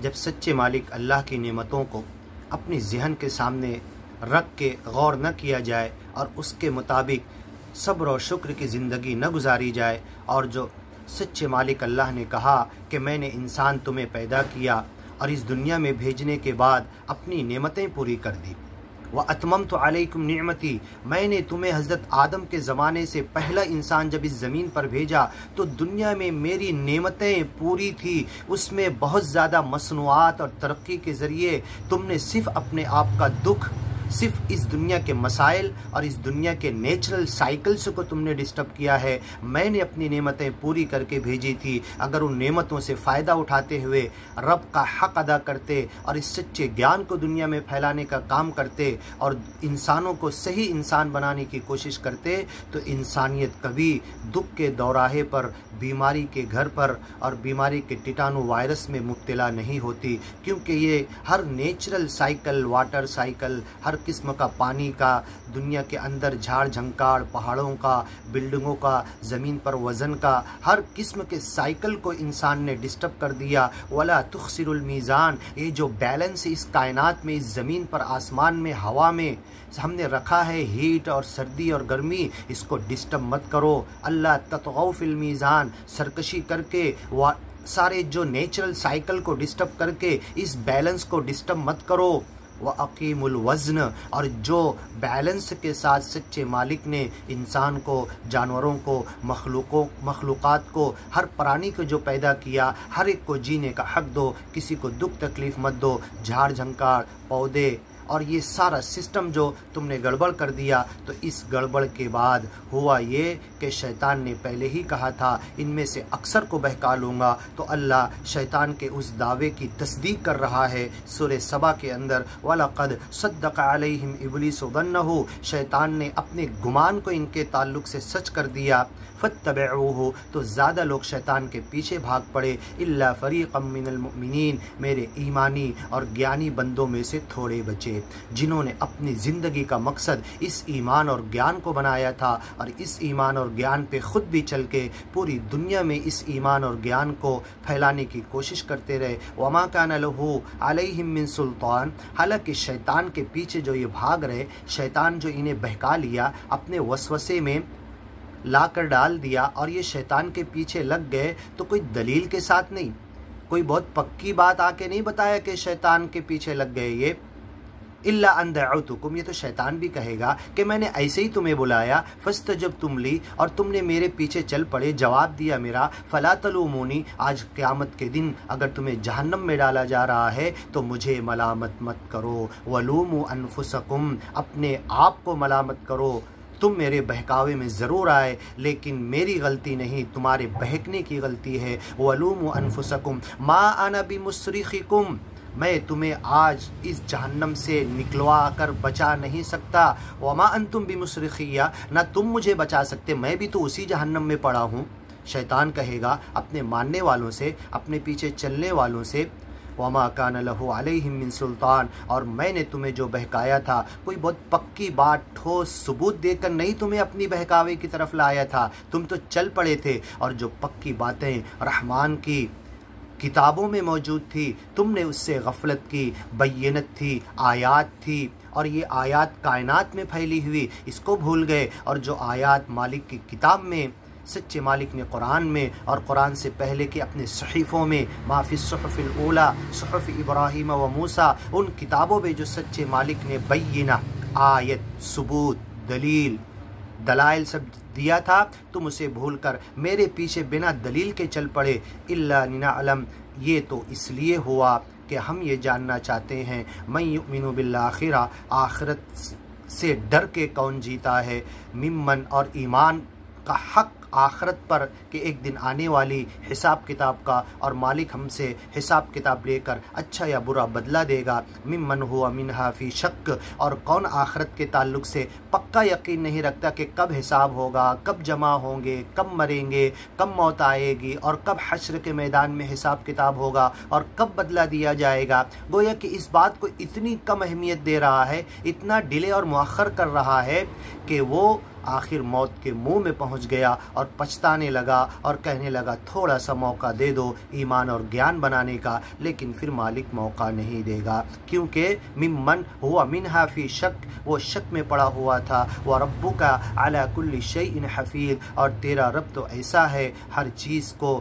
جب سچے مالک اللہ کی نعمتوں کو اپنی ذہن کے سامنے رکھ کے غور نہ کیا جائے اور اس کے مطابق صبر و شکر کی زندگی نہ گزاری جائے، اور جو سچے مالک اللہ نے کہا کہ میں نے انسان تمہیں پیدا کیا اور اس دنیا میں بھیجنے کے بعد اپنی نعمتیں پوری کر دی، وَأَتْمَمْتُ عَلَيْكُمْ نِعْمَتِي، میں نے تمہیں حضرت آدم کے زمانے سے پہلا انسان جب اس زمین پر بھیجا تو دنیا میں میری نعمتیں پوری تھی، اس میں بہت زیادہ مصنوعات اور ترقی کے ذریعے تم نے صرف اپنے آپ کا دکھ، صرف اس دنیا کے مسائل اور اس دنیا کے نیچرل سائیکلز کو تم نے ڈسٹرب کیا ہے۔ میں نے اپنی نعمتیں پوری کر کے بھیجی تھی، اگر ان نعمتوں سے فائدہ اٹھاتے ہوئے رب کا حق ادا کرتے اور اس سچے گیان کو دنیا میں پھیلانے کا کام کرتے اور انسانوں کو صحیح انسان بنانے کی کوشش کرتے تو انسانیت کبھی دکھ کے دوراہے پر، بیماری کے گھر پر اور بیماری کے ٹیٹانو وائرس میں مبتلا نہیں ہوتی، کیونکہ یہ ہر نیچرل سائیکل، واٹر سائیکل، ہر قسم کا پانی کا، دنیا کے اندر جھاڑ جھنکاڑ، پہاڑوں کا، بلڈنگوں کا، زمین پر وزن کا، ہر قسم کے سائیکل کو انسان نے ڈسٹرب کر دیا۔ وَلَا تُخْسِرُ الْمِيزَانَ، یہ جو بیلنس اس کائنات میں، اس زمین پر، آسمان میں، ہوا میں ہم نے رکھا ہے، ہیٹ اور سردی اور گرمی، اس کو ڈسٹرب مت کرو۔ اللہ تطغوا فی المیزان، سرکشی کر کے سارے جو نیچرل سائیکل کو ڈسٹرب کر کے اس بیلنس کو ڈسٹرب مت کرو۔ وَأَقِيمُ الْوَزْنَ، اور جو بیلنس کے ساتھ سچے مالک نے انسان کو، جانوروں کو، مخلوقات کو، ہر پرانی کو جو پیدا کیا، ہر ایک کو جینے کا حق دو، کسی کو دکھ تکلیف مت دو، جھاڑ جھنکاڑ، پودے اور یہ سارا سسٹم جو تم نے گڑبڑ کر دیا، تو اس گڑبڑ کے بعد ہوا یہ کہ شیطان نے پہلے ہی کہا تھا ان میں سے اکثر کو بہکا لوں گا، تو اللہ شیطان کے اس دعوے کی تصدیق کر رہا ہے سورہ سبا کے اندر، وَلَقَدْ صَدَّقَ عَلَيْهِمْ إِبْلِيسُ ظَنَّهُ، شیطان نے اپنے گمان کو ان کے تعلق سے سچ کر دیا، فَاتَّبِعُوهُ، تو زیادہ لوگ شیطان کے پیچھے بھاگ پڑے، إِلَّا فَرِيقًا مِّنَ الْمُؤْمِنِينَ، میرے ایمانی اور گیانی بندوں میں سے تھوڑے بچے جنہوں نے اپنی زندگی کا مقصد اس ایمان اور گیان کو بنایا تھا، اور اس ایمان اور گیان پہ خود بھی چل کے پوری دنیا میں اس ایمان اور گیان کو پھیلانے کی کوشش کرتے رہے۔ وَمَا كَانَ لَهُ عَلَيْهِمْ مِّن سُلْطَانٍ، حالانکہ شیطان کے پیچھے جو یہ بھاگ رہے، شیطان جو انہیں بہکا لیا، اپنے وسوسے میں لا کر ڈال دیا اور یہ شیطان کے پیچھے لگ گئے، تو کوئی دلیل کے ساتھ نہیں، کوئی بہت پکی بات آ کے نہیں بتایا کہ شیطان کے پیچھے لگ گئے یہ، إِلَّا أَن دَعَوْتُكُمْ، یہ تو شیطان بھی کہے گا کہ میں نے ایسے ہی تمہیں بلایا، فَاسْتَجَبْتُمْ لِي، اور تم نے میرے پیچھے چل پڑے، جواب دیا میرا، فَلَا تَلُومُونِي، آج قیامت کے دن اگر تمہیں جہنم میں ڈالا جا رہا ہے تو مجھے ملامت مت کرو، وَلُومُوا أَنفُسَكُمْ، اپنے آپ کو ملامت کرو، تم میرے بہکاوے میں ضرور آئے لیکن میری غلطی نہیں، تمہارے بہکنے کی غلطی ہے۔ وَلُومُوا أَنفُسَكُمْ مَا أَنَا بِمُصْرِخِكُمْ، میں تمہیں آج اس جہنم سے نکلوا کر بچا نہیں سکتا، وَمَا أَنْتُمْ بِمُصْرِخِيَّ، نہ تم مجھے بچا سکتے، میں بھی تو اسی جہنم میں پڑا ہوں۔ شیطان کہے گا اپنے ماننے والوں سے، اپنے پیچھے چلنے والوں سے، وَمَا كَانَ لَهُ عَلَيْهِمْ مِن سُلْطَانٍ، اور میں نے تمہیں جو بہکایا تھا، کوئی بہت پکی بات، ٹھوس ثبوت دے کر نہیں تمہیں اپنی بہکاوے کی طرف لایا تھا، تم تو چل پڑے تھے، اور جو پکی باتیں رحمان کی کتابوں میں موجود تھی تم نے اس سے غفلت کی، بینت تھی، آیات تھی، اور یہ آیات کائنات میں پھیلی ہوئی، اس کو بھول گئے، اور جو آیات مالک کی کتاب میں، سچے مالک نے قرآن میں اور قرآن سے پہلے کے اپنے صحیفوں میں، ما فی الصحف الاولیٰ، صحف ابراہیم و موسیٰ، ان کتابوں میں جو سچے مالک نے بینہ، آیت، ثبوت، دلیل، دلائل سب دیا تھا، تم اسے بھول کر میرے پیچھے بنا دلیل کے چل پڑے۔ الا لنعلم، یہ تو اس لیے ہوا کہ ہم یہ جاننا چاہتے ہیں، من یؤمن بالآخرہ، آخرت سے ڈر کے کون جیتا ہے، ممن، اور ایمان کا حق آخرت پر کہ ایک دن آنے والی حساب کتاب کا، اور مالک ہم سے حساب کتاب لے کر اچھا یا برا بدلہ دے گا، ممن ہوا منہا فی شک، اور کون آخرت کے تعلق سے پکا یقین نہیں رکھتا کہ کب حساب ہوگا، کب جمع ہوں گے، کب مریں گے، کب موت آئے گی، اور کب حشر کے میدان میں حساب کتاب ہوگا، اور کب بدلہ دیا جائے گا۔ گویا کہ اس بات کو اتنی کم اہمیت دے رہا ہے، اتنا ڈیلے اور مؤخر کر رہا ہے کہ وہ آخر موت کے منہ میں پہنچ گیا اور پچھتانے لگا اور کہنے لگا تھوڑا سا موقع دے دو ایمان اور گیان بنانے کا، لیکن پھر مالک موقع نہیں دے گا، کیونکہ ممن ہوا منہا فی شک، وہ شک میں پڑا ہوا تھا۔ وَرَبُّكَ عَلَى كُلِّ شَيْءٍ حَفِيظٌ، اور تیرا رب تو ایسا ہے ہر چیز کو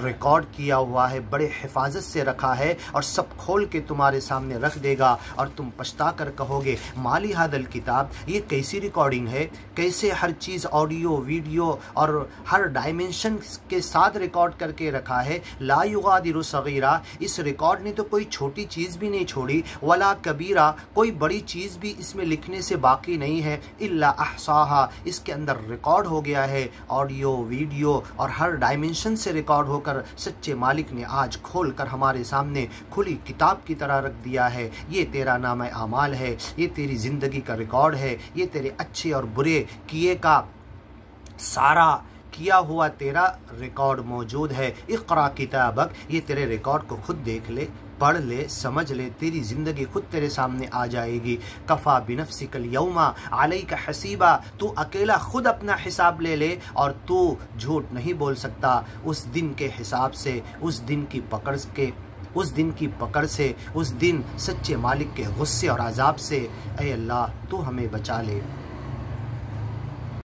ریکارڈ کیا ہوا ہے، بڑے حفاظت سے رکھا ہے، اور سب کھول کے تمہارے سامنے رکھ دے گا، اور تم پچھتا کر کہو گے مالی ھذا الکتاب، یہ کیسی ریکارڈنگ ہے، کیسے ہر چیز آڈیو ویڈیو اور ہر ڈائمنشن کے ساتھ ریکارڈ کر کے رکھا ہے۔ لا یغادر صغیرہ، اس ریکارڈ نے تو کوئی چھوٹی چیز بھی نہیں چھوڑی، ولا کبیرہ، کوئی بڑی چیز بھی اس میں لکھنے سے باقی نہیں ہے، الا احصاھا، اس کے اندر ریکارڈ ہو گیا ہے، آڈیو ویڈیو اور ہر ڈائمنشن سے ریکارڈ ہو کر سچے مالک نے آج کھول کر ہمارے سامنے کھلی کتاب کی طرح رکھ دیا ہے۔ یہ تیرا نام اعمال ہے، یہ تیری زندگی کا ریکارڈ ہے، یہ تیرے اچھے اور برے کیے کا سارا کیا ہوا تیرا ریکارڈ موجود ہے۔ اقرا کتابک، یہ تیرے ریکارڈ کو خود دیکھ لے، پڑھ لے، سمجھ لے، تیری زندگی خود تیرے سامنے آ جائے گی۔ کفا بنفسک اليوم علیک حسیبا، تو اکیلا خود اپنا حساب لے لے، اور تو جھوٹ نہیں بول سکتا اس دن کے حساب سے، اس دن کی پکڑ سے، اس دن سچے مالک کے غصے اور عذاب سے۔ اے اللہ تو ہمیں بچا لے۔